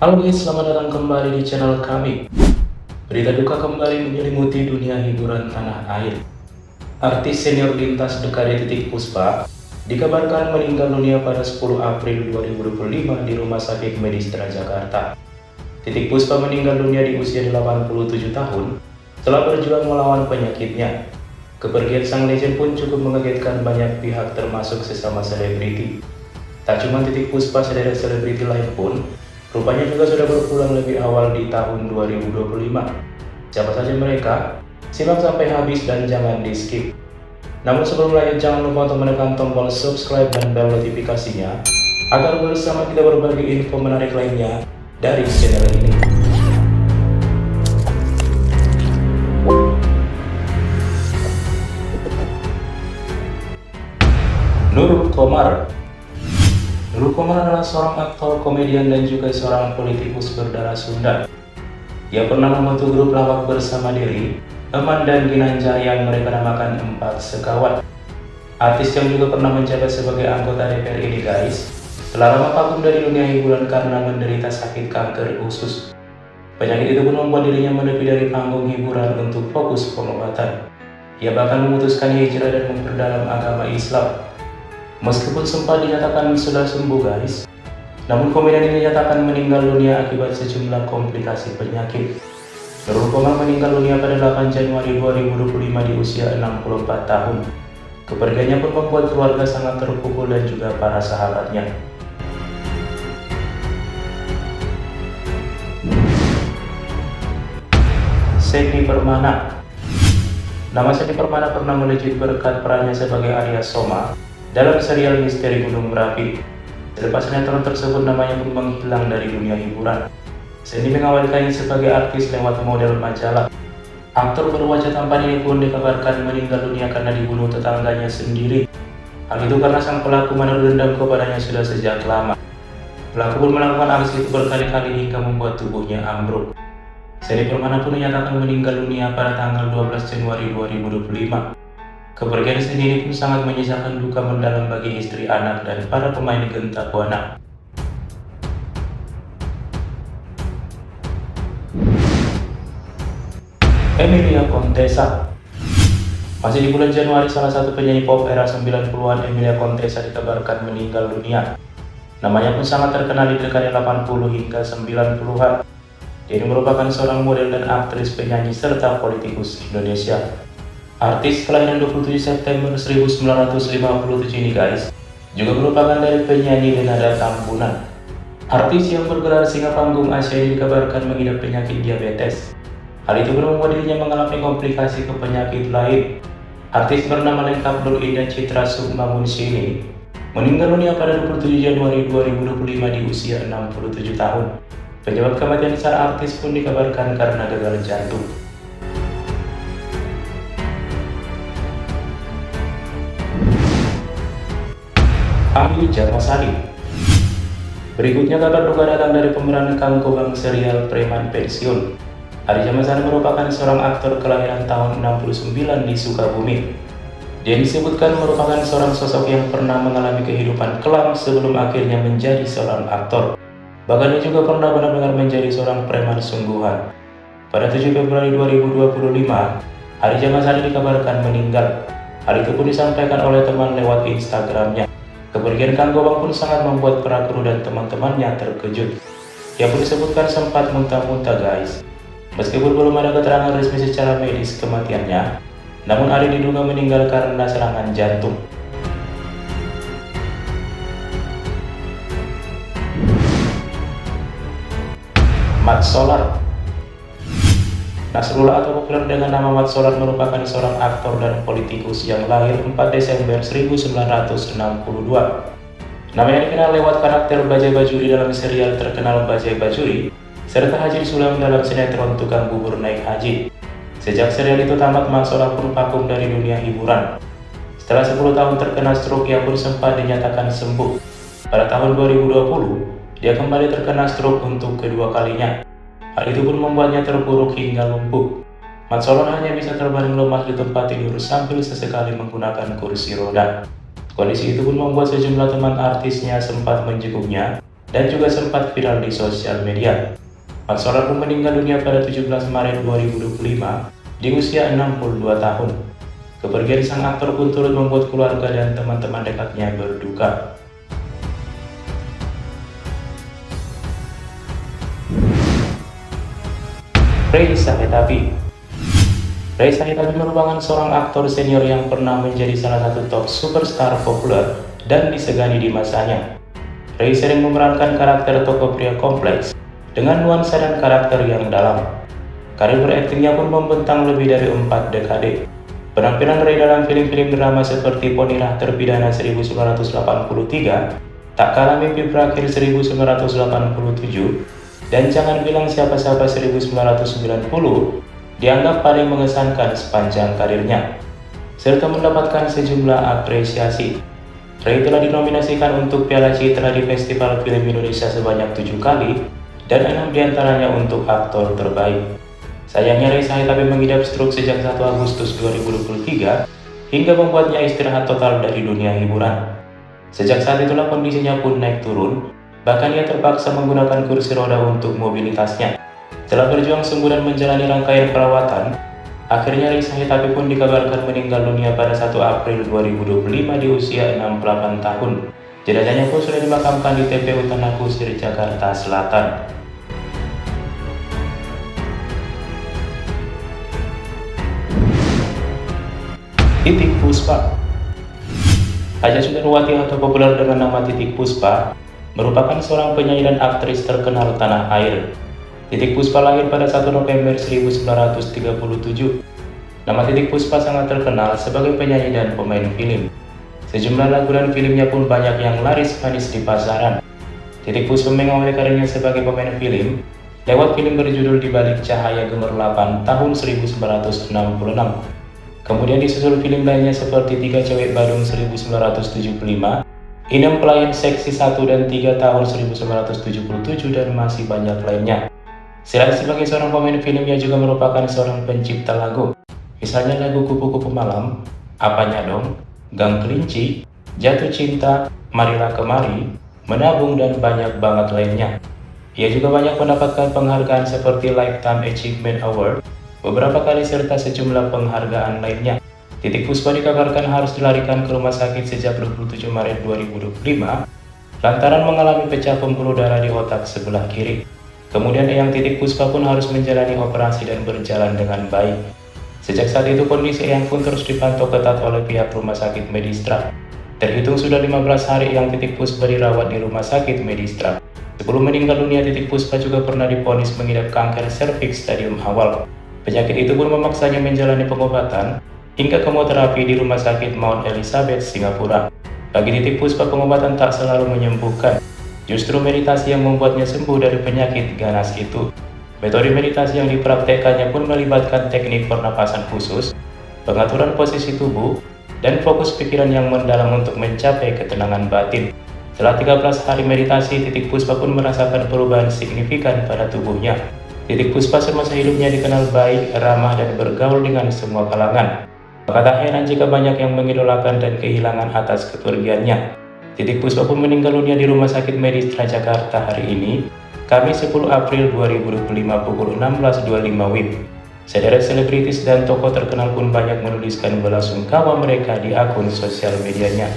Halo guys, selamat datang kembali di channel kami. Berita duka kembali menyelimuti dunia hiburan tanah air. Artis senior lintas DKD Titiek Puspa dikabarkan meninggal dunia pada 10 April 2025 di Rumah Sakit Medistra Jakarta. Titiek Puspa meninggal dunia di usia 87 tahun setelah berjuang melawan penyakitnya. Kepergian sang legend pun cukup mengagetkan banyak pihak termasuk sesama selebriti. Tak cuma Titiek Puspa, sederet selebriti lain pun rupanya juga sudah berpulang lebih awal di tahun 2025. Siapa saja mereka? Simak sampai habis dan jangan di skip. Namun sebelum lanjut, jangan lupa untuk menekan tombol subscribe dan bel notifikasinya agar bersama kita berbagi info menarik lainnya dari channel ini. Nurul Qomar. Nurul Qomar adalah seorang aktor, komedian, dan juga seorang politikus berdarah Sunda. Ia pernah membentuk grup lawak bersama diri, Eman dan Ginanjar yang mereka namakan Empat Sekawan. Artis yang juga pernah menjabat sebagai anggota DPR ini guys, telah lama vakum dari dunia hiburan karena menderita sakit kanker usus. Penyakit itu pun membuat dirinya menepi dari panggung hiburan untuk fokus pengobatan. Ia bahkan memutuskan hijrah dan memperdalam agama Islam. Meskipun sempat dinyatakan sudah sembuh guys, namun komedian ini dinyatakan meninggal dunia akibat sejumlah komplikasi penyakit. Nurul Qomar meninggal dunia pada 8 Januari 2025 di usia 64 tahun. Kepergiannya pun membuat keluarga sangat terpukul dan juga para sahabatnya. Seni Permana. Nama Seni Permana pernah melejit berkat perannya sebagai Arya Soma dalam serial Misteri Gunung Merapi. Selepas sinetron tersebut, namanya pun menghilang dari dunia hiburan. Seni mengawali karirnya sebagai artis lewat model majalah. Aktor berwajah tampan ini pun dikabarkan meninggal dunia karena dibunuh tetangganya sendiri. Hal itu karena sang pelaku menaruh dendam kepadanya sudah sejak lama. Pelaku pun melakukan aksi itu berkali-kali hingga membuat tubuhnya ambruk. Seni Permana pun dinyatakan meninggal dunia pada tanggal 12 Januari 2025. Kepergian Seni ini pun sangat menyisakan duka mendalam bagi istri, anak, dan para pemain Genta Buana. Emilia Contessa. Masih di bulan Januari, salah satu penyanyi pop era 90-an, Emilia Contessa, dikabarkan meninggal dunia. Namanya pun sangat terkenal di dekade 80 hingga 90-an. Dia merupakan seorang model dan aktris, penyanyi, serta politikus Indonesia. Artis kelahiran 27 September 1957 ini guys, juga merupakan dari penyanyi Denada Tambunan. Artis yang bergelar singa panggung Asia ini dikabarkan mengidap penyakit diabetes. Hal itu pun membuat dirinya mengalami komplikasi ke penyakit lain. Artis bernama lengkap Nur Indah Citra Sukmamunshi ini meninggal dunia pada 27 Januari 2025 di usia 67 tahun. Penyebab kematian sang artis pun dikabarkan karena gagal jantung. Ami Jarmasari. Berikutnya kabar duka datang dari pemeran Kang Gobang serial Preman Pensiun. Ari Jarmasari merupakan seorang aktor kelahiran tahun 69 di Sukabumi. Dia disebutkan merupakan seorang sosok yang pernah mengalami kehidupan kelam sebelum akhirnya menjadi seorang aktor. Bahkan dia juga pernah benar-benar menjadi seorang preman sungguhan. Pada 7 Februari 2025, Ari Jarmasari dikabarkan meninggal. Hal itu pun disampaikan oleh teman lewat Instagramnya. Kepergian Kang Gobang pun sangat membuat para kru dan teman-temannya terkejut. Ia pun disebutkan sempat muntah-muntah guys. Meskipun belum ada keterangan resmi secara medis kematiannya, namun Ari diduga meninggal karena serangan jantung. Mat Solar. Nasrullah atau populer dengan nama Mat Solar merupakan seorang aktor dan politikus yang lahir 4 Desember 1962. Namanya dikenal lewat karakter Bajai Bajuri dalam serial terkenal Bajai Bajuri, serta Haji Sulam dalam sinetron Tukang Bubur Naik Haji. Sejak serial itu tamat, Mat Solar pun vakum dari dunia hiburan. Setelah 10 tahun terkena stroke, ia pun sempat dinyatakan sembuh. Pada tahun 2020, dia kembali terkena stroke untuk kedua kalinya. Hal itu pun membuatnya terpuruk hingga lumpuh. Mat Solar hanya bisa terbaring lemas di tempat tidur sambil sesekali menggunakan kursi roda. Kondisi itu pun membuat sejumlah teman artisnya sempat menjenguknya dan juga sempat viral di sosial media. Mat Solar pun meninggal dunia pada 17 Maret 2025 di usia 62 tahun. Kepergian sang aktor pun turut membuat keluarga dan teman-teman dekatnya berduka. Reysa Hetapi. Reysa Hetapi merupakan seorang aktor senior yang pernah menjadi salah satu top superstar populer dan disegani di masanya. Rey sering memerankan karakter tokoh pria kompleks dengan nuansa dan karakter yang dalam. Karir beraktingnya pun membentang lebih dari 4 dekade. Penampilan Rey dalam film-film drama seperti Ponirah Terpidana 1983, Tak Kala Mimpi Berakhir 1987, dan Jangan Bilang Siapa-Siapa 1990 dianggap paling mengesankan sepanjang karirnya, serta mendapatkan sejumlah apresiasi. Rey telah dinominasikan untuk Piala Citra di Festival Film Indonesia sebanyak 7 kali, dan 6 diantaranya untuk aktor terbaik. Sayangnya Reysa Hetapi mengidap stroke sejak 1 Agustus 2023 hingga membuatnya istirahat total dari dunia hiburan. Sejak saat itulah kondisinya pun naik turun. Bahkan ia terpaksa menggunakan kursi roda untuk mobilitasnya. Setelah berjuang sembuh dan menjalani rangkaian perawatan, akhirnya Reysa Hetapi pun dikabarkan meninggal dunia pada 1 April 2025 di usia 68 tahun. Jenazahnya pun sudah dimakamkan di TPU Tanah Kusir, Jakarta Selatan. Titiek Puspa. Acha Sundarwati atau populer dengan nama Titiek Puspa merupakan seorang penyanyi dan aktris terkenal tanah air. Titiek Puspa lahir pada 1 November 1937. Nama Titiek Puspa sangat terkenal sebagai penyanyi dan pemain film. Sejumlah lagu dan filmnya pun banyak yang laris manis di pasaran. Titiek Puspa mengawali karirnya sebagai pemain film lewat film berjudul Di Balik Cahaya Gemerlapan tahun 1966. Kemudian disusul film lainnya seperti Tiga Cewek Badung 1975, Inem Pelayan Seksi 1 dan 3 tahun 1977, dan masih banyak lainnya. Selain sebagai seorang pemain film, ia juga merupakan seorang pencipta lagu. Misalnya lagu Kupu-Kupu Malam, Apanya Dong, Gang Kelinci, Jatuh Cinta, Marilah Kemari, Menabung, dan banyak banget lainnya. Ia juga banyak mendapatkan penghargaan seperti Lifetime Achievement Award beberapa kali serta sejumlah penghargaan lainnya. Titiek Puspa dikabarkan harus dilarikan ke rumah sakit sejak 27 Maret 2025 lantaran mengalami pecah pembuluh darah di otak sebelah kiri. Kemudian eyang Titiek Puspa pun harus menjalani operasi dan berjalan dengan baik. Sejak saat itu kondisi eyang pun terus dipantau ketat oleh pihak rumah sakit Medistra. Terhitung sudah 15 hari eyang Titiek Puspa dirawat di rumah sakit Medistra. Sebelum meninggal dunia, Titiek Puspa juga pernah divonis mengidap kanker serviks stadium awal. Penyakit itu pun memaksanya menjalani pengobatan hingga kemoterapi di Rumah Sakit Mount Elizabeth, Singapura. Bagi Titiek Puspa, pengobatan tak selalu menyembuhkan. Justru meditasi yang membuatnya sembuh dari penyakit ganas itu. Metode meditasi yang dipraktekkannya pun melibatkan teknik pernapasan khusus, pengaturan posisi tubuh, dan fokus pikiran yang mendalam untuk mencapai ketenangan batin. Setelah 13 hari meditasi, Titiek Puspa pun merasakan perubahan signifikan pada tubuhnya. Titiek Puspa semasa hidupnya dikenal baik, ramah, dan bergaul dengan semua kalangan. Maka tak heran jika banyak yang mengidolakan dan kehilangan atas kepergiannya. Titiek Puspa pun meninggal dunia di Rumah Sakit Medistra Jakarta hari ini, Kamis 10 April 2025 pukul 16.25 WIB. Sederet selebritis dan tokoh terkenal pun banyak menuliskan belasungkawa mereka di akun sosial medianya.